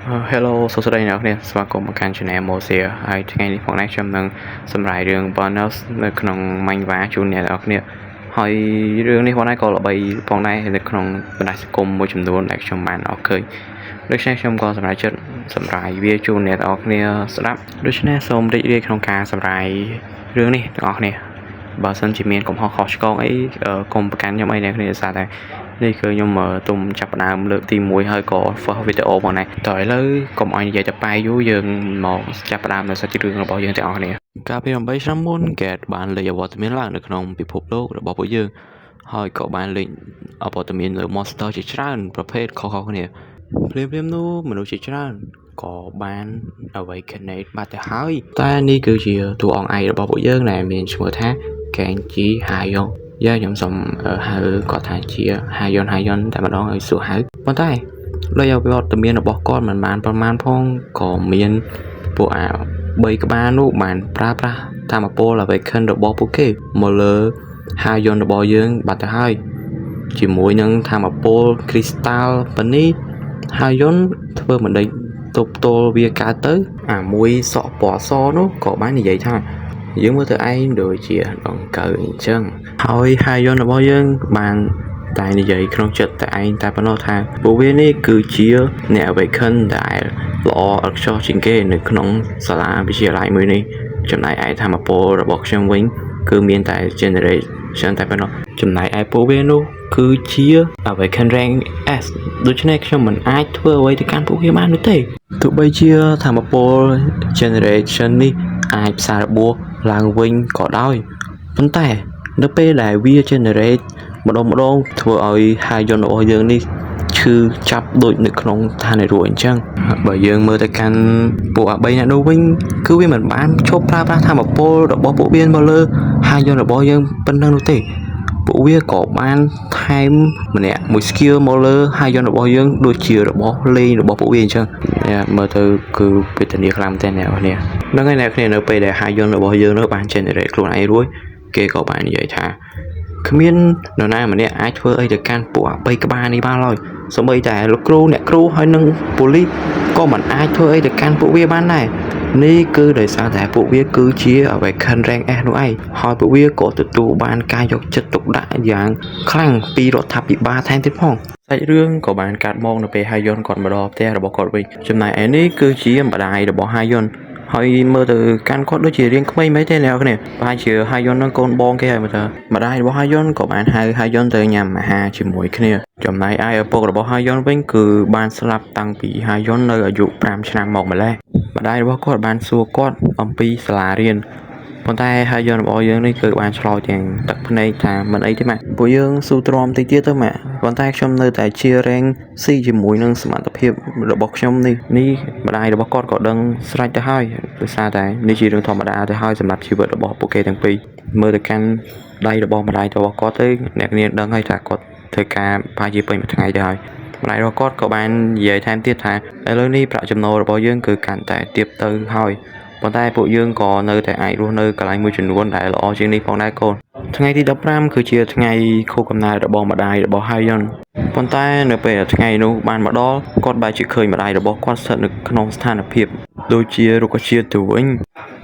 Hello សួស្តីអ្នកនរគ្នាស្វាគមន៍មកកាន់ Channel Mosia ហើយថ្ងៃនេះផងដែរខ្ញុំនឹងសម្រាយរឿង bonus នៅក្នុង Minecraft ជូនអ្នកនរគ្នាហើយរឿងនេះផងដែរក៏ល្បីផងដែរនៅក្នុងបណ្ដាញសង្គមមួយចំនួនដែលខ្ញុំបានអរឃើញដូច្នេះខ្ញុំក៏សម្រេចចិត្តសម្រាយវាជូនអ្នកនរគ្នាស្ដាប់ដូច្នេះសូមរីករាយក្នុងការសម្រាយរឿងនេះទាំងអស់គ្នាបើសិនជាមានកំហុសខុសឆ្គងអីកុំប្រកាន់ខ្ញុំអីអ្នកគ្នាសារតែនេះគឺខ្ញុំទុំចាប់ផ្ដើមលើកទី1ហើយក៏ first video ផងដែរតើឥឡូវកុំឲ្យនិយាយតែប៉ែយូរយើងមកចាប់ផ្ដើមនៅសាច់រឿងរបស់យើងទាំងអស់គ្នាកាលពី8ឆ្នាំមុន Cat បានលេខអវត្តមានឡើងនៅក្នុងពិភពលោករបស់ពួកយើងហើយក៏បានលេខអវត្តមានលើ monster ជាច្រើនប្រភេទខុសៗគ្នាភ្លាមៗនោះមនុស្សជាច្រើនក៏បាន awakenate បាត់ទៅហើយតែនេះគឺជាតួអង្គឯករបស់ពួកយើងដែលមានឈ្មោះថា Kenji Hayon ខ្ញុំសូមហៅគាត់ថាជា Hayon តែម្ដងឲ្យសួរហៅប៉ុន្តែដោយអវត្តមានរបស់គាត់មិនបានប្រមាណផងក៏មានពួក3ក្បាលនោះបានប្រើប្រាស់ធម៌ពល Awaken របស់ពួកគេមកលើ Hayon របស់យើងបាត់ទៅហើយជាមួយនឹងធម៌ពល Crystal ប៉នីHayon ធ្វើមិនដេចទប់ទល់វាកើតទៅមួយសក់ពណ៌សនោះក៏បាននិយាយថាយើងមើលទៅឯងដូចជាដង្កូវអញ្ចឹងហើយ Hayon របស់យើងបានតែនិយាយក្នុងចិត្តតែឯងតែប៉ុណ្ណោះថាពួកវានេះគឺជាអ្នក Awaken ដែលល្អឥតខ្ចោះជាងគេនៅក្នុងសាលាវិទ្យាល័យមួយនេះចំណែកឯធម៌ពលរបស់ខ្ញុំវិញគឺមានតែ generation តែប៉ុណ្ណោះចំណែកឯពួកវានោះគឺជា Awaken Rank S ដូច្នេះខ្ញុំមិនអាចធ្វើអ្វីទៅកាន់ពួកវាបាននោះទេទោះបីជាធម៌ពល generation នេះអាចផ្សាររបួសឡើងវិញក៏ដោយប៉ុន្តែនៅពេលដែលវា generate ម្ដងធ្វើឲ្យ Hayon របស់យើងនេះឈឺចាប់ដូចនៅក្នុងឋានៈរួចអញ្ចឹងបើយើងមើលទៅកាន់ពួក3អ្នកនោះវិញគឺវាមិនបានឈប់ប្រើប្រាស់ធម៌ពលរបស់ពួកវាមកលើ Hayon របស់យើងប៉ុណ្ណឹងនោះទេពួកវាក៏បានថែមម្នាក់មួយ skill មកលើ Hayon របស់យើងដូចជារបស់លេងរបស់ពួកវាអញ្ចឹងមើលទៅគឺវេទនាខ្លាំងមែនទែនអ្នកនរហ្នឹងហើយអ្នកគ្នានៅពេលដែល Hayon របស់យើងនោះបាន generate ខ្លួនឯងរួចគេក៏បាននិយាយថាគ្មាននរណាម្នាក់អាចធ្វើអីទៅកាន់ពួក3ក្បាលនេះបានឡើយសូម្បីតែលោកគ្រូអ្នកគ្រូហើយនិងប៉ូលីសក៏មិនអាចធ្វើអីទៅកាន់ពួកវាបានដែរនេះគឺដោយសារតែពួកវាគឺជា Awaken Rank S នោះឯងហើយពួកវាក៏ទទួលបានការយកចិត្តទុកដាក់យ៉ាងខ្លាំងពីរដ្ឋាភិបាលថែមទៀតផងសាច់រឿងក៏បានកាត់មកនៅពេល Hayon គាត់មកដល់ផ្ទះរបស់គាត់វិញចំណែកឯនេះគឺជាម្ដាយរបស់ Hayonហើយមើលទៅកាន់គាត់ដូចជារៀងក្មេងមែនទេអ្នកនរប្រហែលជា Hayon នឹងកូនបងគេហើយមើលទៅម្ដាយរបស់ Hayon ក៏បានហៅ Hayon ទៅញ៉ាំអាហារជាមួយគ្នាចំណែកឯឪពុករបស់ Hayon វិញគឺបានស្លាប់តាំងពី Hayon នៅអាយុ5ឆ្នាំមកម្ល៉េះម្ដាយរបស់គាត់បានសួរគាត់អំពីសាលារៀនប៉ុន្តែ Hayon របស់យើងនេះគឺបានឆ្លើយទាំងទឹកភ្នែកថាមិនអីទេម៉ាក់ពួកយើងស៊ូទ្រាំតិចទៀតទៅម៉ាក់ប៉ុន្តែខ្ញុំនៅតែជា rank C ជាមួយនឹងសមត្ថភាពរបស់ខ្ញុំនេះម្ដាយរបស់គាត់ក៏ដឹងស្រេចទៅហើយដោយសារតែនេះជារឿងធម្មតាទៅហើយសម្រាប់ជីវិតរបស់ពួកគេទាំងពីរមើលទៅកាន់ដៃរបស់ម្ដាយរបស់គាត់ទៅអ្នកនាងដឹងហើយថាគាត់ធ្វើការប្រហែលជាពេញមួយថ្ងៃទៅហើយម្ដាយរបស់គាត់ក៏បាននិយាយថែមទៀតថាឥឡូវនេះប្រាក់ចំណូលរបស់យើងគឺកាន់តែទាបទៅហើយប៉ុន្តែពួកយើងក៏នៅតែអាចរស់នៅកន្លែងមួយចំនួនដែលល្អជាងនេះផងដែរកូនថ្ងៃទី15គឺជាថ្ងៃខួបកំណើតរបស់ម្ដាយរបស់ Hayon ប៉ុន្តែនៅពេលថ្ងៃនោះបានមកដល់គាត់បែរជាឃើញម្ដាយរបស់គាត់ស្ថិតនៅក្នុងស្ថានភាពដូចជារុក្ខជាតិទៅវិញ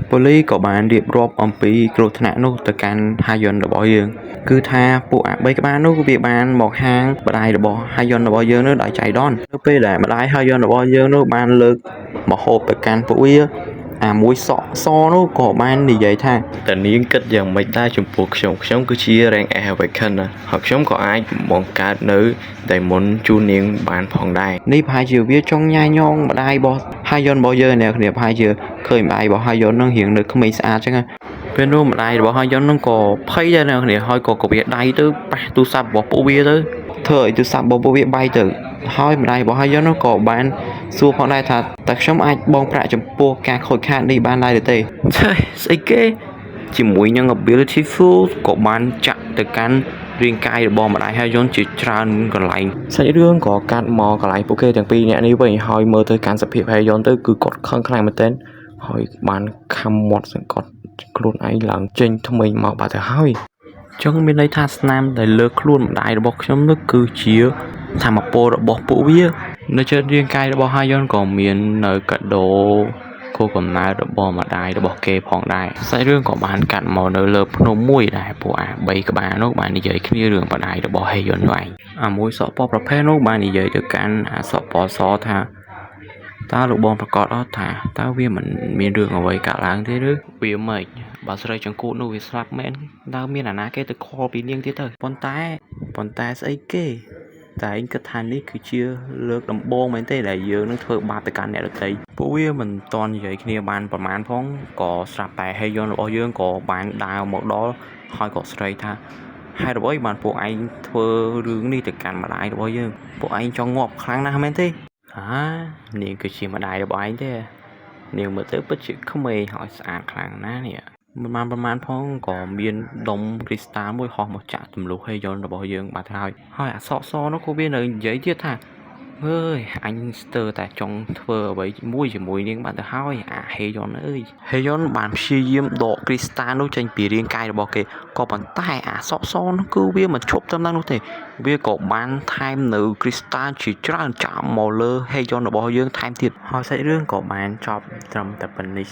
ប៉ូលីសក៏បានរៀបរាប់អំពីគ្រោះថ្នាក់នោះទៅកាន់ Hayon របស់យើងគឺថាពួក3ក្បាលនោះវាបានមកហាងម្ដាយរបស់ Hayon របស់យើងនោះដោយចៃដន្យនៅពេលដែលម្ដាយ Hayon របស់យើងនោះបានលើកមកហូបទៅកាន់ពួកវាមួយសក់សនោះក៏បាននិយាយថាតើនាងគិតយ៉ាងម៉េចដែរចំពោះខ្ញុំគឺជា rank S Awaken ហើយខ្ញុំក៏អាចបង្កើតនៅ Diamond ជូននាងបានផងដែរនេះប្រហែលជាវាចង់ញ៉ាយញងម្ដាយរបស់ Hayon របស់យើងអ្នកគ្នាប្រហែលជាឃើញម្ដាយរបស់ Hayon នឹងរៀងនៅក្មេងស្អាតចឹងពេលនោះម្ដាយរបស់ Hayon នឹងក៏ភ័យដែរអ្នកគ្នាហើយក៏វាដៃទៅប៉ះទូរស័ព្ទរបស់ពួកវាទៅធ្វើឲ្យទូរស័ព្ទរបស់ពួកវាបែកទៅហើយម្ដាយរបស់ Hayon នោះក៏បានសួរផងដែរថាតើខ្ញុំអាចបង់ប្រាក់ចំពោះការខូចខាតនេះបានដែរឬទេស្អីគេជាមួយនឹង ability full ក៏បានចាក់ទៅកាន់រាងកាយរបស់ម្ដាយ Hayon ជាច្រើនកន្លែងសាច់រឿងក៏កាត់មកកន្លែងពួកគេទាំងពីរអ្នកនេះវិញហើយមើលទៅកាន់សភាព Hayon ទៅគឺគាត់ខឹងខ្លាំងមែនទែនហើយបានខំមាត់សង្កត់ខ្លួនឯងឡើងចេញថ្មីមកបាត់ទៅហើយចឹងមានន័យថាស្នាមដែលលើខ្លួនម្ដាយរបស់ខ្ញុំនោះគឺជា ថាមពលរបស់ពួកវានៅជើងរាងកាយរបស់ហាយ៉ុនក៏មាននៅកាដូគោលកំណើតរបស់ម្ដាយរបស់គេផងដែរសាច់រឿងក៏បានកាត់មកនៅលើភ្នំមួយដែរពួកអា3ក្បាលនោះបាននិយាយគ្នារឿងម្ដាយរបស់ហេយុននោះឯងអាមួយសក់ពណ៌ប្រភេទនោះបាននិយាយទៅកាន់អាសក់ពណ៌សថាតើលោកបងប្រកាសអត់ថាតើវាមិនមានរឿងអ្វីកើតឡើងទេឬវាមិនបើស្រីចង្កូតនោះវាស្លាប់មែនតើមានអាណាគេទៅខលពីនាងទៀតទៅប៉ុន្តែស្អីគេតែឯងគិតថានេះគឺជាលើកដំបូងមែនទេដែលយើងនឹងធ្វើបាបទៅកាន់អ្នកដទៃពួកវាមិនតន់និយាយគ្នាបានប្រមាណផងក៏ស្រាប់តែហេយុនរបស់យើងក៏បានដើរមកដល់ហើយក៏ស្រីថាហេតុអ្វីបានពួកឯងធ្វើរឿងនេះទៅកាន់ម្ដាយរបស់យើងពួកឯងចង់ងាប់ខ្លាំងណាស់មែនទេនាងគឺជាម្ដាយរបស់ឯងទេនាងមើលទៅពិតជាក្មេងហើយស្អាតខ្លាំងណាស់នេះមិនបានប្រមាណផងក៏មានដុំគ្រីស្តាល់មួយហោះមកចាក់ទម្លុះហេយុនរបស់យើងបាត់ហើយអាសក់សនោះក៏វានៅនិយាយទៀតថាអើយអញស្ទើរតែចង់ធ្វើអ្វីមួយជាមួយនាងបាត់ទៅហើយអាហេយុនអើយហេយុនបានព្យាយាមដកគ្រីស្តាល់នោះចេញពីរាងកាយរបស់គេក៏ប៉ុន្តែអាសក់សនោះគឺវាមិនឈប់ត្រឹមតែនោះទេវាក៏បានថែមនៅគ្រីស្តាល់ជាច្រើនចាក់មកលើហេយុនរបស់យើងថែមទៀតហើយសាច់រឿងក៏បានចប់ត្រឹមតែប៉ុណ្នេះ